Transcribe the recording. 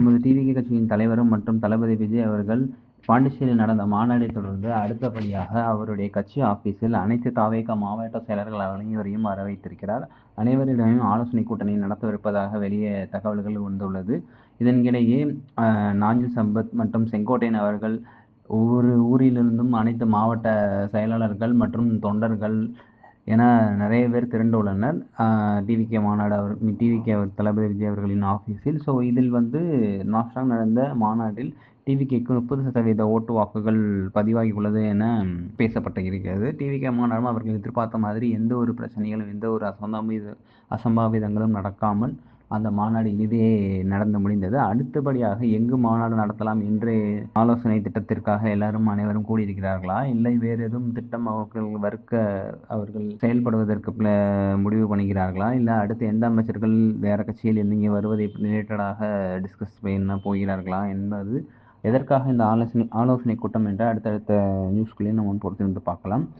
நமது டிவிகே கட்சியின் தலைவரும் மற்றும் தளபதி விஜய் அவர்கள் பாண்டிச்சேரியில் நடந்த மாநாட்டைத் தொடர்ந்து அடுத்தபடியாக அவருடைய கட்சி ஆபீஸில் அனைத்து தாவேகா மாவட்ட செயலர்கள் அனைவரையும் வரவைத்திருக்கிறார். அனைவரிடமும் ஆலோசனை கூட்டணி நடத்தவிருப்பதாக வெளியே தகவல்கள் வந்துள்ளது. இதனிடையே நாஞ்சில் சம்பத் மற்றும் செங்கோட்டையன் அவர்கள் ஒவ்வொரு ஊரிலிருந்தும் அனைத்து மாவட்ட செயலாளர்கள் மற்றும் தொண்டர்கள் என நிறைய பேர் திரண்டுள்ளனர் டிவிகே தளபதி விஜய் அவர்களின் ஆஃபீஸில். ஸோ இதில் லாஸ்டாக நடந்த மாநாட்டில் டிவிகேக்கு 30% ஓட்டு வாக்குகள் பதிவாகியுள்ளது என பேசப்பட்டு இருக்கிறது. டிவிகே மாநாடும் அவர்கள் எதிர்பார்த்த மாதிரி எந்த ஒரு பிரச்சனைகளும் எந்த ஒரு அசம்பாவிதங்களும் நடக்காமல் அந்த மாநாடு இனிதே நடந்து முடிந்தது. அடுத்தபடியாக எங்கு மாநாடு நடத்தலாம் என்று ஆலோசனை திட்டத்திற்காக அனைவரும் கூடியிருக்கிறார்களா, இல்லை வேறு எதுவும் திட்டம் அவர்கள் செயல்படுவதற்கு முடிவு பண்ணுகிறார்களா, இல்லை அடுத்து எந்த அமைச்சர்கள் வேற கட்சியில் இங்கே வருவதை ரிலேட்டடாக டிஸ்கஸ் பண்ண போகிறார்களா என்பது எதற்காக இந்த ஆலோசனை கூட்டம் என்ற அடுத்தடுத்த நியூஸ்குள்ளேயே நம்ம பொறுத்திருந்து பார்க்கலாம்.